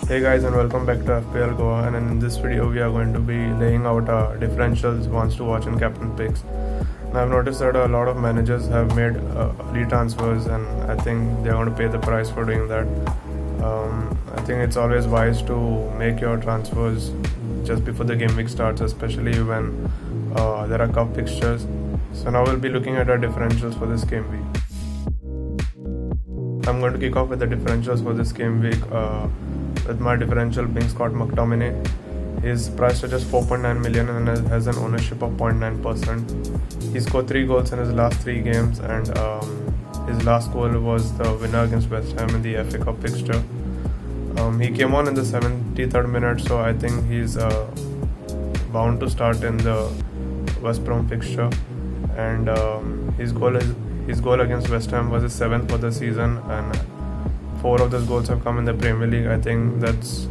Hey guys, and welcome back to FPLGoa, and in this video we are going to be laying out differentials wants to watch in captain picks. Now I've noticed that a lot of managers have made early transfers, and I think they're going to pay the price for doing that. I think it's always wise to make your transfers just before the game week starts, especially when there are cup fixtures. So now we'll be looking at our differentials for this game week. I'm going to kick off with the differentials for this game week with my differential being Scott McTominay. He's priced at just 4.9 million and has an ownership of 0.9%. He scored 3 goals in his last 3 games, and his last goal was the winner against West Ham in the FA Cup fixture. He came on in the 73rd minute, so I think he's bound to start in the West Brom fixture. And his goal against West Ham was his 7th for the season, and 4 of those goals have come in the Premier League. I think that's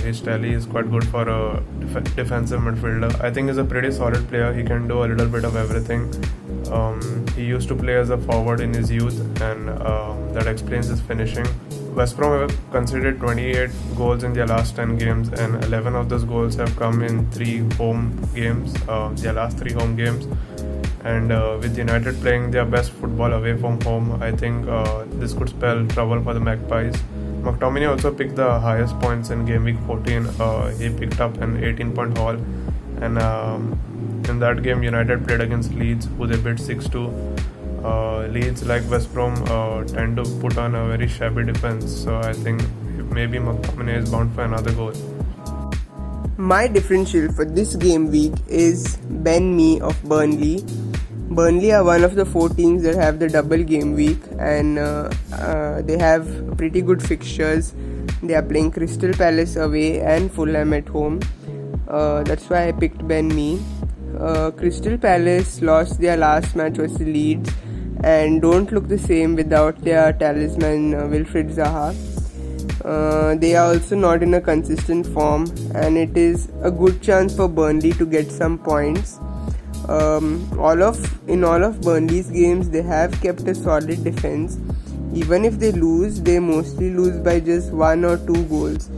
his tally is quite good for a defensive midfielder. I think he's a pretty solid player. He can do a little bit of everything. He used to play as a forward in his youth, and that explains his finishing. West Brom have conceded 28 goals in their last 10 games, and 11 of those goals have come in 3 home games, their last 3 home games. And with United playing their best football away from home, I think this could spell trouble for the Magpies. McTominay also picked the highest points in game week 14. He picked up an 18-point haul, and in that game United played against Leeds, who they beat 6-2. Leeds, like West Brom, tend to put on a very shabby defense, so I think maybe McTominay is bound for another goal. My differential for this game week is Ben Mee of Burnley. Burnley are one of the 4 teams that have the double game week, and they have pretty good fixtures. They are playing Crystal Palace away and Fulham at home. That's why I picked Ben Mee. Crystal Palace lost their last match versus Leeds and don't look the same without their talisman Wilfried Zaha. They are also not in a consistent form, and it is a good chance for Burnley to get some points. In all of Burnley's games, they have kept a solid defense. Even if they lose, they mostly lose by just 1 or 2 goals.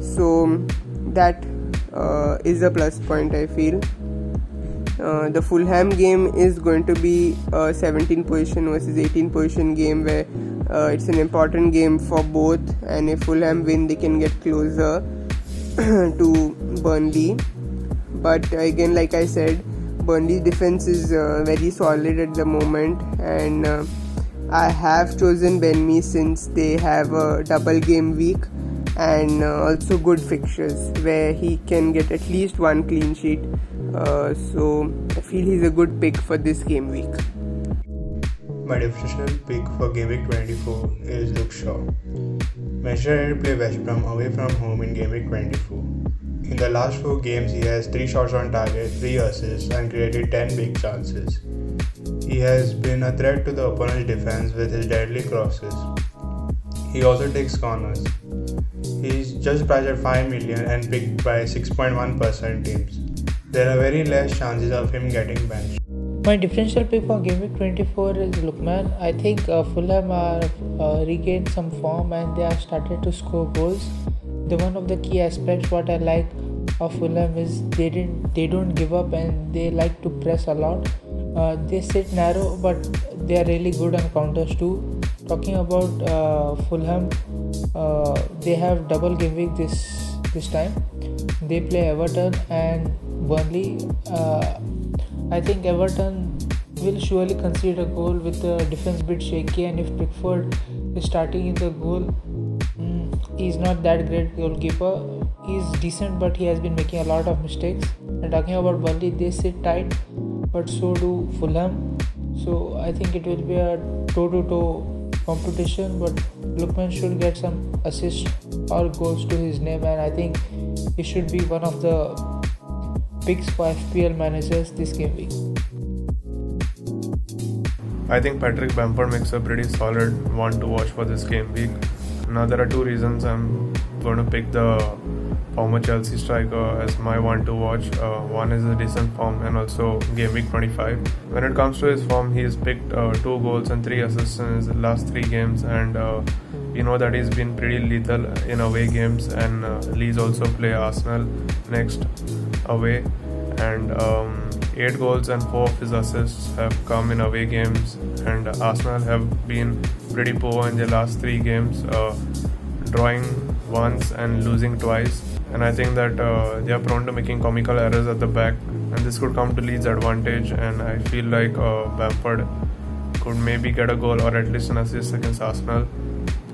So that is a plus point, I feel. The Fulham game is going to be a 17 position versus 18 position game where it's an important game for both, and if Fulham win, they can get closer to Burnley. But again, like I said, Burnley's defense is very solid at the moment, and I have chosen Ben Mee since they have a double game week and also good fixtures where he can get at least 1 clean sheet. So I feel he's a good pick for this game week. My differential pick for Game Week 24 is Luke Shaw. Manchester United play West Brom away from home in Game Week 24. In the last 4 games, he has 3 shots on target, 3 assists, and created 10 big chances. He has been a threat to the opponent's defense with his deadly crosses. He also takes corners. He is just priced at 5 million and picked by 6.1% teams. There are very less chances of him getting benched. My differential pick for Game Week 24 is Lookman. I think Fulham are regained some form and they have started to score goals. One of the key aspects what I like of Fulham is they don't give up and they like to press a lot. They sit narrow, but they are really good on counters too. Talking about Fulham, they have double game week this time. They play Everton and Burnley. I think Everton will surely concede a goal with the defense bit shaky, and if Pickford is starting in the goal, he's not that great goalkeeper. He's decent, but he has been making a lot of mistakes. And talking about Burnley, they sit tight, but so do Fulham. So I think it will be a toe-to-toe competition, but Lookman should get some assists or goals to his name, and I think he should be one of the picks for FPL managers this game week. I think Patrick Bamford makes a pretty solid one to watch for this game week. Now there are 2 reasons I'm going to pick the former Chelsea striker as my one to watch. One is a decent form, and also game week 25. When it comes to his form, he has picked 2 goals and 3 assists in his last 3 games, and We know that he's been pretty lethal in away games, and Leeds also play Arsenal next away, and 8 goals and 4 of his assists have come in away games, and Arsenal have been pretty poor in their last 3 games, drawing once and losing twice, and I think that they are prone to making comical errors at the back, and this could come to Leeds' advantage, and I feel like Bamford could maybe get a goal or at least an assist against Arsenal.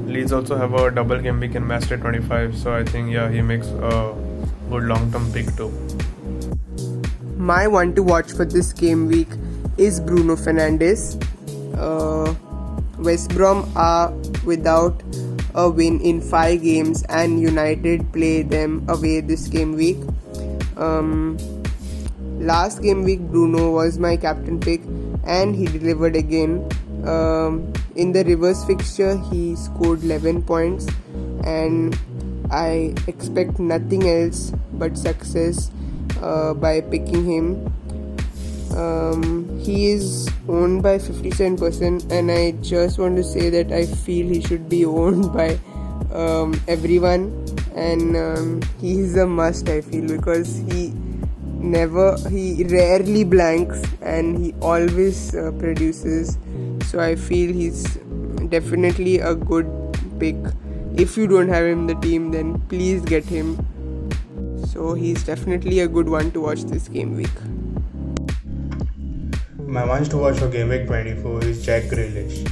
Leeds also have a double game week in match day 25, so I think he makes a good long-term pick too. My one to watch for this game week is Bruno Fernandes. West Brom are without a win in 5 games, and United play them away this game week. Last game week Bruno was my captain pick, and he delivered again. In the reverse fixture he scored 11 points, and I expect nothing else but success by picking him. He is owned by 57%, and I just want to say that I feel he should be owned by everyone, and he is a must, I feel, because he rarely blanks and he always produces. So I feel he's definitely a good pick. If you don't have him in the team, then please get him. So he's definitely a good one to watch this game week. My ones to watch for Game Week 24 is Jack Grealish.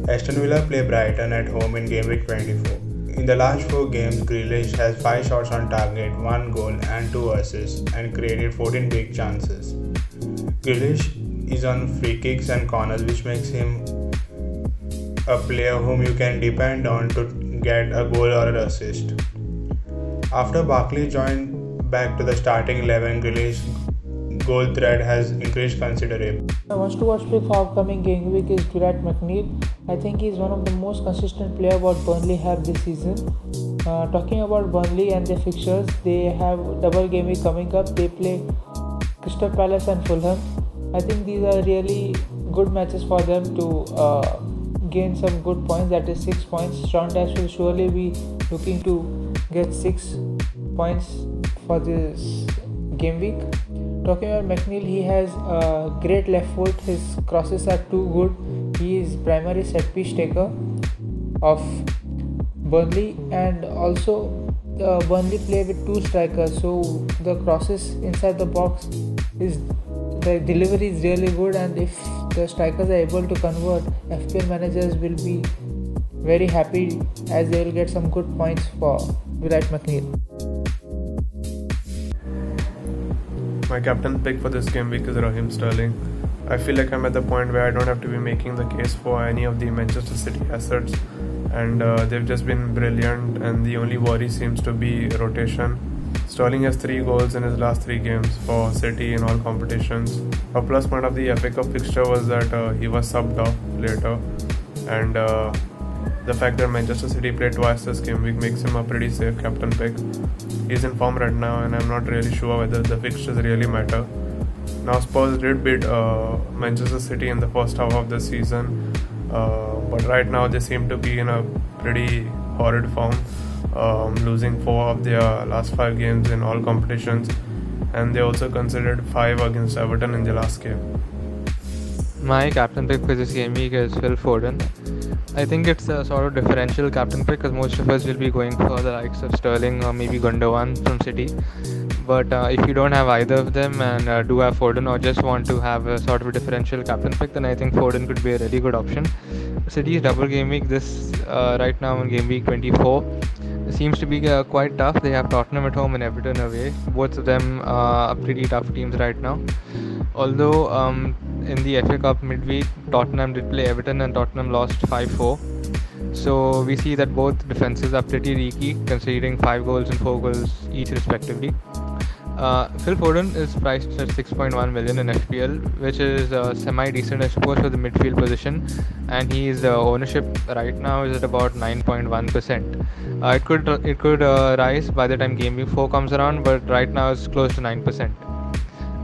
Aston Villa play Brighton at home in Game Week 24. In the last 4 games, Grealish has 5 shots on target, 1 goal and 2 assists, and created 14 big chances. Grealish is on free kicks and corners, which makes him a player whom you can depend on to get a goal or an assist. After Barkley joined back to the starting 11, Grealish's goal threat has increased considerably. My watch to watch pick for upcoming game week is Dwight McNeil. I think he's one of the most consistent players what Burnley have this season. Talking about Burnley and their fixtures, they have double game week coming up. They play Crystal Palace and Fulham. I think these are really good matches for them to gain some good points, that is 6 points. Sean Dash will surely be looking to get 6 points for this game week. Talking about McNeil, he has a great left foot, his crosses are too good. He is primary set piece taker of Burnley, and also Burnley play with 2 strikers, so the crosses inside the box the delivery is really good, and if the strikers are able to convert, FPL managers will be very happy as they will get some good points for Dwight McNeil. My captain pick for this game week is Raheem Sterling. I feel like I'm at the point where I don't have to be making the case for any of the Manchester City assets, and they've just been brilliant, and the only worry seems to be rotation. Sterling has 3 goals in his last 3 games for City in all competitions. A plus point of the FA Cup fixture was that he was subbed off later, and the fact that Manchester City played twice this game week makes him a pretty safe captain pick. He's in form right now, and I'm not really sure whether the fixtures really matter. Now Spurs did beat Manchester City in the first half of the season, but right now they seem to be in a pretty horrid form, losing 4 of their last 5 games in all competitions, and they also considered 5 against Everton in the last game. My captain pick for this game week is Phil Foden. I think it's a sort of differential captain pick because most of us will be going for the likes of Sterling or maybe Gundogan from City. But if you don't have either of them and do have Foden or just want to have a sort of a differential captain pick, then I think Foden could be a really good option. City's double game week this right now in game week 24 seems to be quite tough. They have Tottenham at home and Everton away. Both of them are pretty tough teams right now. Although in the FA Cup midweek, Tottenham did play Everton and Tottenham lost 5-4. So we see that both defenses are pretty leaky, conceding 5 goals and 4 goals each respectively. Phil Foden is priced at 6.1 million in FPL, which is semi-decent, I suppose, for the midfield position, and his ownership right now is at about 9.1%. It could rise by the time Game Week 4 comes around, but right now it's close to 9%.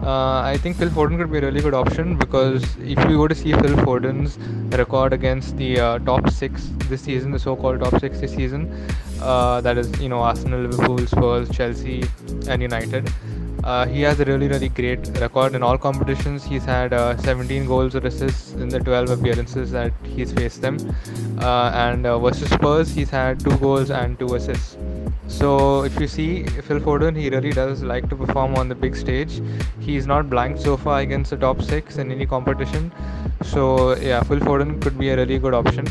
I think Phil Foden could be a really good option, because if you go to see Phil Foden's record against the top six this season, the so-called top six this season, that is, Arsenal, Liverpool, Spurs, Chelsea, and United. He has a really, really great record in all competitions. He's had 17 goals or assists in the 12 appearances that he's faced them. And versus Spurs, he's had 2 goals and 2 assists. So if you see Phil Foden, he really does like to perform on the big stage. He's not blanked so far against the top 6 in any competition. So yeah, Phil Foden could be a really good option.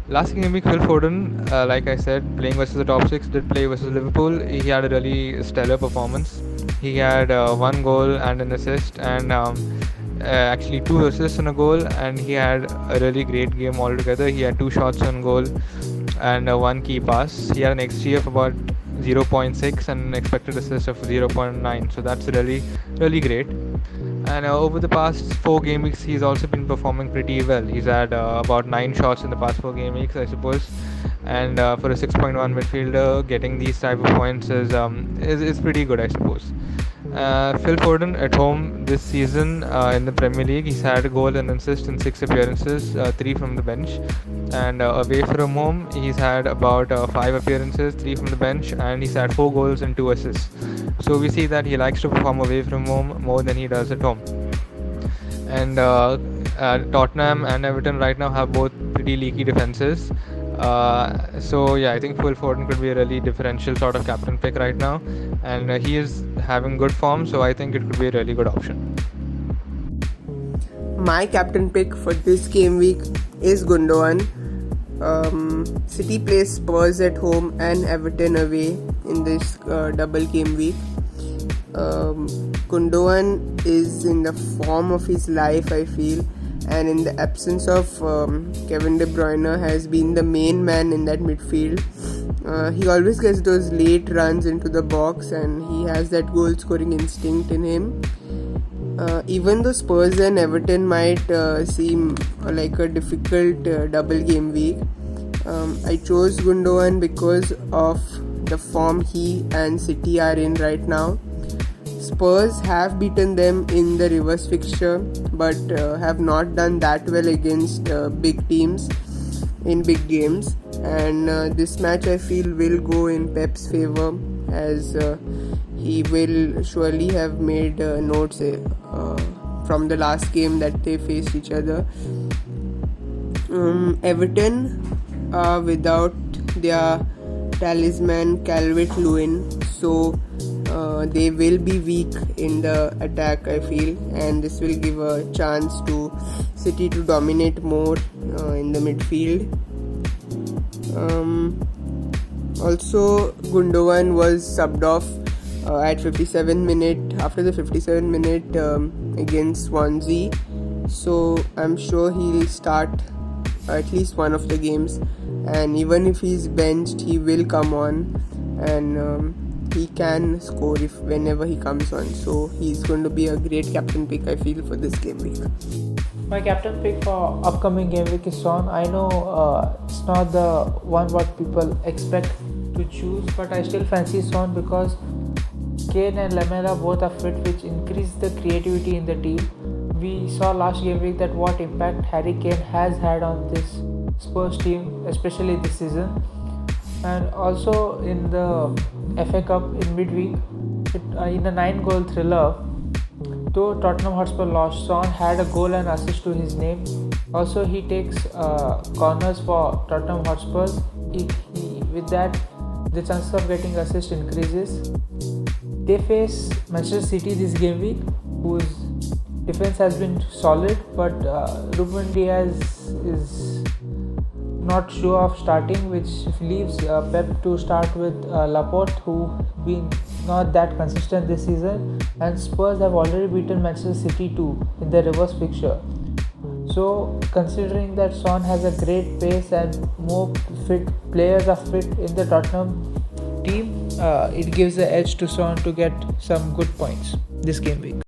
Last game week, Phil Foden, like I said, playing versus the top 6, did play versus Liverpool. He had a really stellar performance. He had 1 goal and an assist, and actually 2 assists and a goal, and he had a really great game altogether. He had 2 shots on goal and 1 key pass. He had an XG of about 0.6 and an expected assist of 0.9, so that's really, really great. And over the past 4 game weeks, he's also been performing pretty well. He's had about 9 shots in the past 4 game weeks, I suppose. And for a 6.1 midfielder, getting these type of points is pretty good, I suppose. Phil Foden at home this season in the Premier League, he's had a goal and assist in 6 appearances, 3 from the bench. And away from home, he's had about 5 appearances, 3 from the bench, and he's had 4 goals and 2 assists. So we see that he likes to perform away from home more than he does at home. And Tottenham and Everton right now have both pretty leaky defenses. So yeah, I think Phil Foden could be a really differential sort of captain pick right now, and he is having good form, so I think it could be a really good option. My captain pick for this game week is Gundogan. City plays Spurs at home and Everton away in this double game week. Gundogan is in the form of his life, I feel, and in the absence of Kevin De Bruyne, has been the main man in that midfield. He always gets those late runs into the box, and he has that goal scoring instinct in him. Even though Spurs and Everton might seem like a difficult double game week, I chose Gundogan because of the form he and City are in right now. Spurs have beaten them in the reverse fixture, but have not done that well against big teams in big games. And this match, I feel, will go in Pep's favor, as he will surely have made notes from the last game that they faced each other. Everton without their talisman Calvert-Lewin, so they will be weak in the attack, I feel, and this will give a chance to City to dominate more in the midfield. Also, Gundogan was subbed off at 57 minute after the 57 minute against Swansea, so I'm sure he'll start at least one of the games, and even if he's benched, he will come on, and he can score if whenever he comes on. So he's going to be a great captain pick, I feel, for this game week. My captain pick for upcoming game week is Son. I know it's not the one what people expect to choose, but I still fancy Son because Kane and Lamela both are fit, which increase the creativity in the team. We saw last game week that what impact Harry Kane has had on this Spurs team, especially this season. And also in the FA Cup in midweek, in a 9-goal thriller, though Tottenham Hotspur lost, Son had a goal and assist to his name. Also, he takes corners for Tottenham Hotspur. With that, the chances of getting assist increases. They face Manchester City this game week, whose defense has been solid, but Ruben Diaz is not sure of starting, which leaves Pep to start with Laporte, who been not that consistent this season, and Spurs have already beaten Manchester City too in the reverse fixture. So considering that Son has a great pace and more fit players are fit in the Tottenham team, it gives the edge to Son to get some good points this game week.